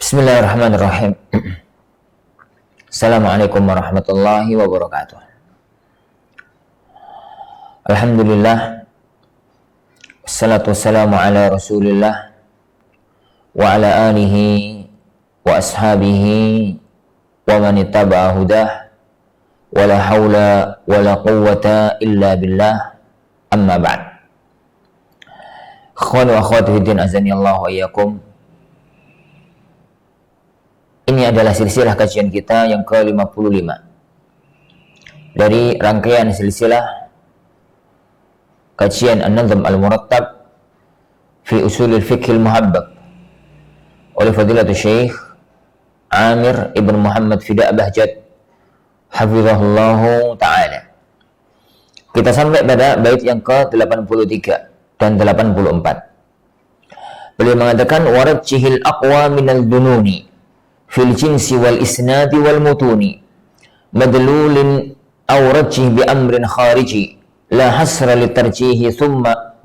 Bismillahirrahmanirrahim. Assalamualaikum warahmatullahi wabarakatuh. Alhamdulillah, wassalatu wassalamu ala rasulillah wa ala alihi wa ashabihi wa man ittaba'a hudah wa la hawla wa la quwwata illa billah, amma ba'd. Ikhwan wa akhwat fiddin, azani Allah wa iyyakum. Ini adalah silsilah kajian kita yang ke-55 dari rangkaian silsilah kajian An-Nadhm Al-Murattab fi Usulil Fiqhil Muhabbab oleh Fadilatul Syekh Amir Ibn Muhammad Fida Bahjat hafizahullahu ta'ala. Kita sampai pada bait yang ke-83 dan 84. Beliau mengatakan warajjihil aqwa minal dununi fil jinsi wal isnadi wal mutuni madlulin aw rajjih bi amrin khariji la hasra li tarjihi thumma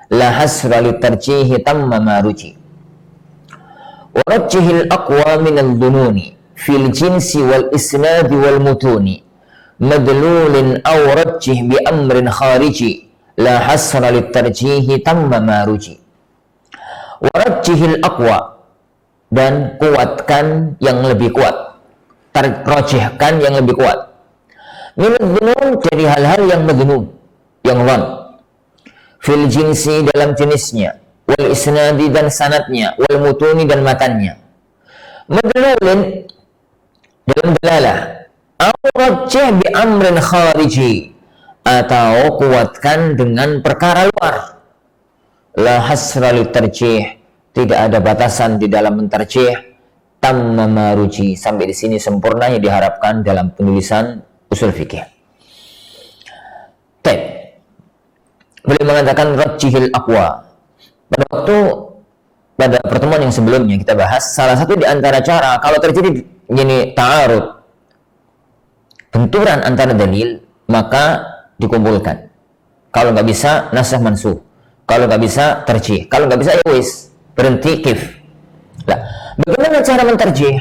la hasra li tarjihi tamma ma ruji. Warajjihil aqwa min al-dununi fil jinsi wal isnadi wal mutuni madlulin aw rajjih bi amrin khariji la hasra li tarjihi tamma ma ruji. Warajjihil aqwa, dan kuatkan yang lebih kuat, rojihkan yang lebih kuat. Minad dunun, dari hal-hal yang madnun, yang dhan. Fil jinsi, dalam jenisnya, wal isnadi, dan sanadnya, wal mutuni, dan matannya. Madlulin, dalam dalalah, rojih bi amrin khariji, atau kuatkan dengan perkara luar. La hasra li tarjih, tidak ada batasan di dalam mentarjih, tamma ma ruji, sampai di sini sempurna yang diharapkan dalam penulisan usul fikih. Beliau mengatakan rajjihil aqwa. Pada pertemuan yang sebelumnya kita bahas salah satu di antara cara kalau terjadi ini ta'arud, benturan antara dalil, maka dikumpulkan. Kalau nggak bisa nasakh mansukh, kalau nggak bisa tarjih, kalau nggak bisa ya wis, berhenti kif. Nah, bagaimana cara mentarjih?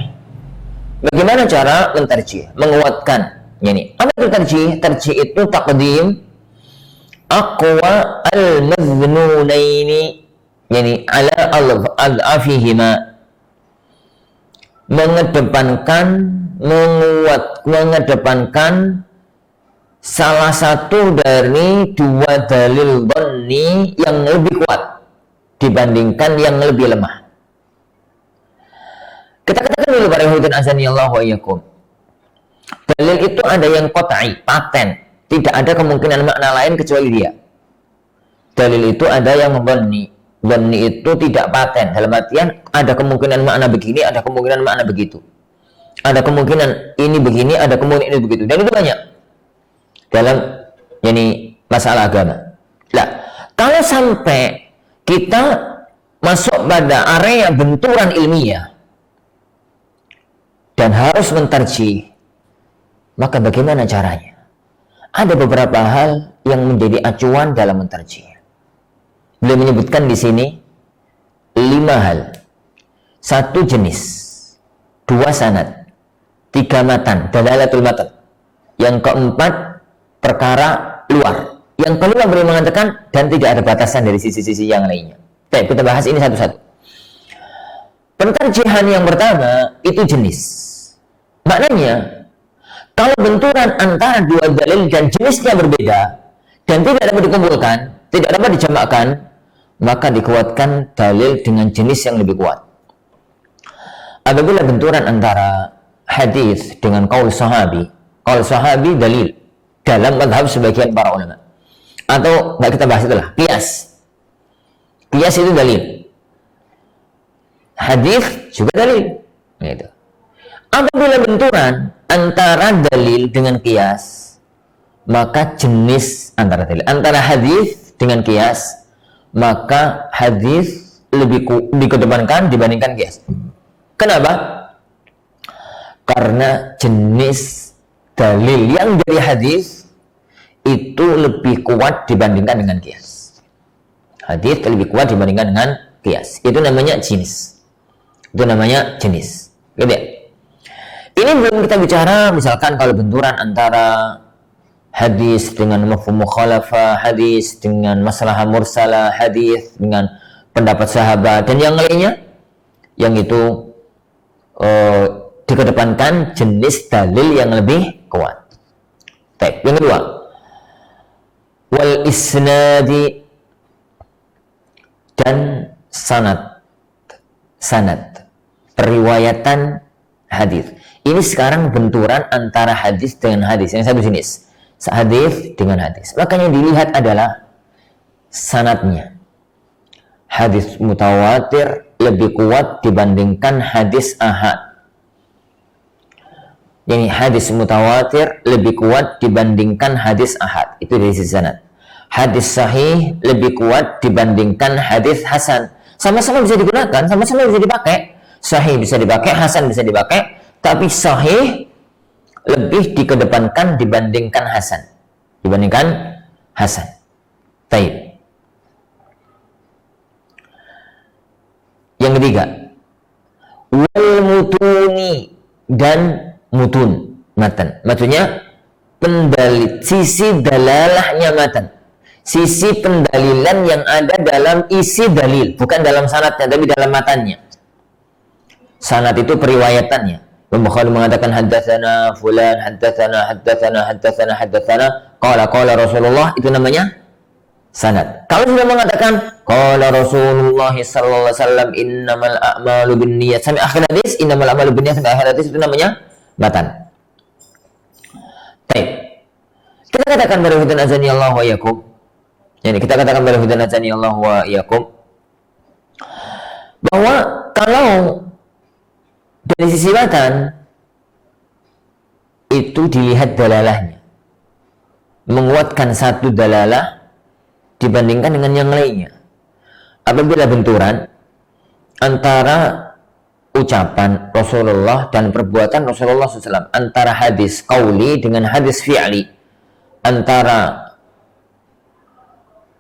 Bagaimana cara mentarjih? Menguatkan. Yani, apa itu tarjih? Tarjih itu taqdim aqwa al-madhnunaini, yani ala al-afihima. Mengedepankan salah satu dari dua dalil dhanni yang lebih kuat dibandingkan yang lebih lemah. Kita katakan dulu para ikhwan azani Allah wa iyyakum. Dalil itu ada yang qat'i, paten, tidak ada kemungkinan makna lain kecuali dia. Dalil itu ada yang dhanni. Dhanni itu tidak paten, dalam artian ada kemungkinan makna begini, ada kemungkinan makna begitu. Ada kemungkinan ini begini, ada kemungkinan ini begitu. Dan itu banyak dalam masalah agama. Nah, kalau sampai kita masuk pada area benturan ilmiah dan harus mentarjih, maka bagaimana caranya? Ada beberapa hal yang menjadi acuan dalam mentarjih. Beliau menyebutkan di sini 5 hal. 1 jenis, 2 sanad, 3 matan, dalalatul matan. Yang keempat, perkara luar. Yang kelima beliau mengatakan dan tidak ada batasan dari sisi-sisi yang lainnya. Baik, kita bahas ini satu-satu. Pentarjihan yang pertama itu jenis. Maknanya, kalau benturan antara dua dalil dan jenisnya berbeda dan tidak dapat dikumpulkan, tidak dapat dijamakkan, maka dikuatkan dalil dengan jenis yang lebih kuat. Apabila benturan antara hadis dengan qaul sahabi dalil dalam mazhab sebagian para ulama. Atau nggak kita bahas itulah qiyas. Qiyas itu dalil. Hadis juga dalil. Gitu. Apabila benturan antara dalil dengan qiyas, maka jenis antara dalil, antara hadis dengan qiyas, maka hadis lebih dikedepankan dibandingkan qiyas. Kenapa? Karena jenis dalil yang dari hadis itu lebih kuat dibandingkan dengan qiyas. Hadis lebih kuat dibandingkan dengan qiyas. Itu namanya jenis. Itu namanya jenis. Gitu ya? Ini belum kita bicara misalkan kalau benturan antara hadis dengan mafhum mukhalafah, hadis dengan masalah mursalah, hadis dengan pendapat sahabat dan yang lainnya, yang itu dikedepankan jenis dalil yang lebih kuat. Baik, yang kedua, wal isnadi dan sanad, periwayatan hadis. Ini sekarang benturan antara hadis dengan hadis, yang satu jenis, hadis dengan hadis. Makanya dilihat adalah sanadnya. Hadis mutawatir lebih kuat dibandingkan hadis ahad. Jadi hadis mutawatir lebih kuat dibandingkan hadis ahad. Itu dari sisi sanad. Hadis sahih lebih kuat dibandingkan hadis hasan. Sama-sama bisa digunakan, sama-sama bisa dipakai. Sahih bisa dipakai, hasan bisa dipakai. Tapi sahih lebih dikedepankan dibandingkan hasan. Baik. Yang ketiga, wal mutuni dan mutun, matan. Maksudnya sisi dalalahnya matan. Sisi pendalilan yang ada dalam isi dalil, bukan dalam sanadnya tapi dalam matannya. Sanad itu periwayatannya. Imam Bukhari mengatakan haddatsana fulan, haddatsana, qala Rasulullah, itu namanya sanad. Kalau sudah mengatakan qala Rasulullah sallallahu alaihi wasallam innamal a'malu binniyat sampai akhir hadis, innamal a'malu binniyat sampai akhir hadis, itu namanya matan. Baik. Kita katakan barakallahu azani Allah wa yakum. Jadi kita katakan barakallahu azani Allah wa yakum bahwa kalau dari sisi matan itu dilihat dalalahnya, menguatkan satu dalalah dibandingkan dengan yang lainnya. Apabila benturan antara ucapan Rasulullah dan perbuatan Rasulullah SAW, antara hadis qauli dengan hadis fi'li, antara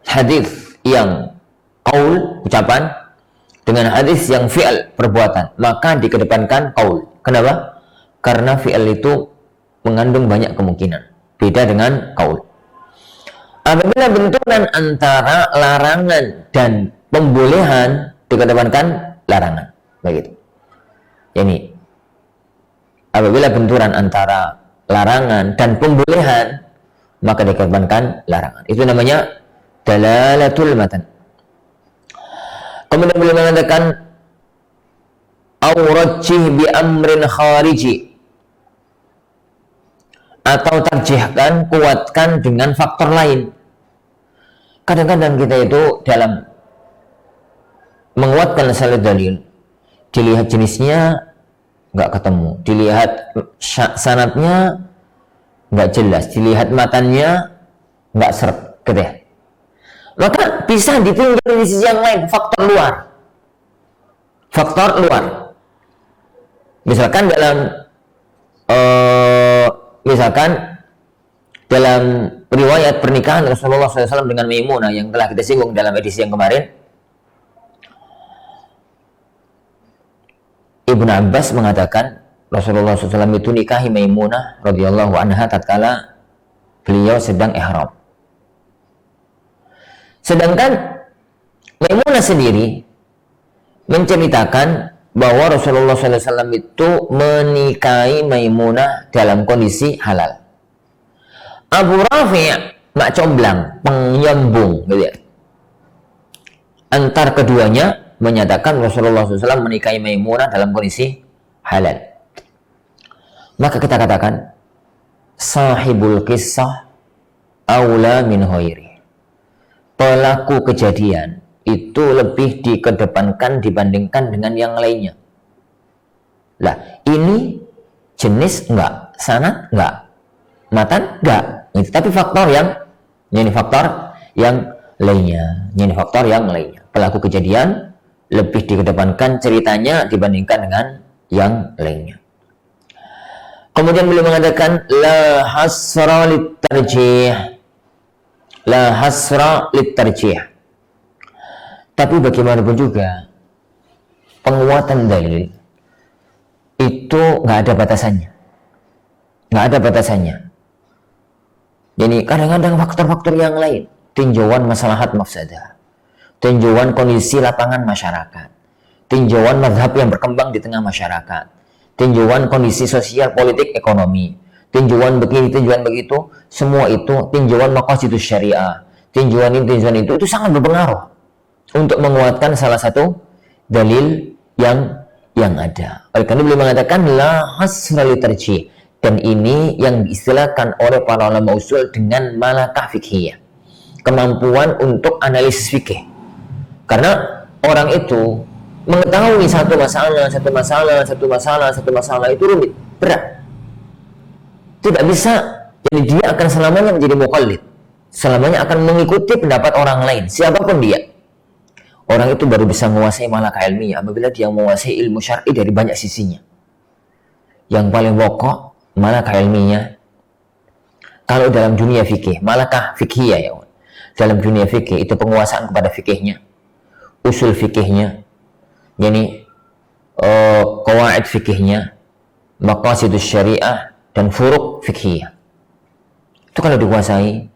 hadis yang qaul ucapan dengan hadis yang fi'al perbuatan, maka dikedepankan qaul. Kenapa? Karena fi'al itu mengandung banyak kemungkinan, beda dengan qaul. Apabila benturan antara larangan dan pembolehan, dikedepankan larangan. Begitu. Ini apabila benturan antara larangan dan pembolehan, maka dikedepankan larangan. Itu namanya dalalatul matan. Kemudian beliau mengatakan aurajjih bi amrin khariji, atau tarjihkan, kuatkan dengan faktor lain. Kadang-kadang kita itu dalam menguatkan salah dalil, dilihat jenisnya nggak ketemu, dilihat sanadnya nggak jelas, dilihat matannya nggak seret, gitu ya. Maka bisa ditinjau di sisi yang lain, faktor luar. Misalkan dalam riwayat pernikahan Rasulullah SAW dengan Maimunah yang telah kita singgung dalam edisi yang kemarin, Ibnu Abbas mengatakan Rasulullah SAW itu nikahi Maimunah radhiyallahu anha tatkala beliau sedang ihram. Sedangkan Maimunah sendiri menceritakan bahwa Rasulullah SAW itu menikahi Maimunah dalam kondisi halal. Abu Rafi' mak comblang, penyambung, gitu ya. Antar keduanya menyatakan Rasulullah SAW menikahi Maimunah dalam kondisi halal. Maka kita katakan sahibul kisah aula min ghairi. Pelaku kejadian itu lebih dikedepankan dibandingkan dengan yang lainnya. Lah, ini jenis enggak, sanad enggak, matan enggak. Tapi faktor yang lainnya. Pelaku kejadian lebih dikedepankan ceritanya dibandingkan dengan yang lainnya. Kemudian beliau mengatakan la hasra litarjih. Tapi bagaimanapun juga penguatan dalil itu nggak ada batasannya. Nggak ada batasannya. Jadi kadang-kadang faktor-faktor yang lain, tinjauan maslahat mafsadah, tinjauan kondisi lapangan masyarakat, tinjauan mazhab yang berkembang di tengah masyarakat, tinjauan kondisi sosial, politik, ekonomi, tinjauan begini, tinjauan begitu, semua itu tinjauan maqasidus syariah, tinjauan ini, tinjauan itu sangat berpengaruh untuk menguatkan salah satu dalil yang ada. Oleh karena beliau mengatakan la hasra li tarjih, dan ini yang diistilahkan oleh para ulama usul dengan malakah fikhiyah, kemampuan untuk analisis fikih. Karena orang itu mengetahui satu masalah itu rumit, berat. Tidak bisa, jadi dia akan selamanya menjadi muqallid, selamanya akan mengikuti pendapat orang lain, siapapun dia. Orang itu baru bisa menguasai malakah ilmiah apabila dia menguasai ilmu syar'i dari banyak sisinya. Yang paling pokok malakah ilmiah, kalau dalam dunia fikih, malakah fikhiyah ya. Dalam dunia fikih itu penguasaan kepada fikihnya, usul fikihnya, yani qawaid fikihnya, maqasidus syariah, dan furuk fikhiyah. Itu kalau dikuasai,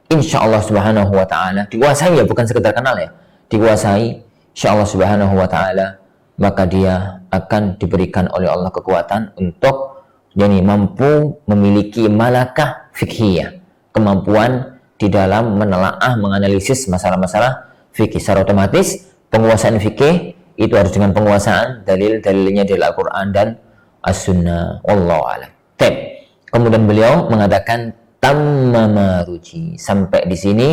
insya Allah subhanahu wa ta'ala, dikuasai ya, bukan sekedar kenal ya, dikuasai, insya Allah subhanahu wa ta'ala, maka dia akan diberikan oleh Allah kekuatan untuk yani mampu memiliki malakah fikhiyah, kemampuan di dalam menelaah, menganalisis masalah-masalah fikih. Secara otomatis penguasaan fikih itu harus dengan penguasaan dalil-dalilnya dari Al-Quran dan As-Sunnah. Wallahu a'lam. Kemudian beliau mengatakan tammama ruji, sampai di sini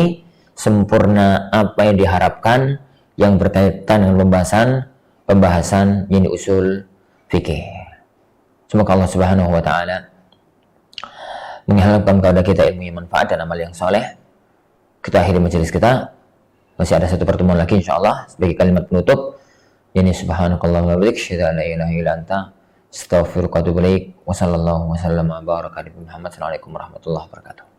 sempurna apa yang diharapkan yang berkaitan dengan pembahasan yang usul fikih. Semoga Allah Subhanahu wa taala mengharapkan kepada kita ilmu yang manfaat dan amal yang soleh. Kita akhiri majelis kita. Masih ada satu pertemuan lagi insyaallah sebagai kalimat penutup. Yani subhanakallahumma wa bihamdika asyhadu an la ilaha illa anta astaghfiruka wa atubu ilaik. Wassallallahu wasallam wa baraka ala Muhammad. Assalamualaikum warahmatullahi wabarakatuh.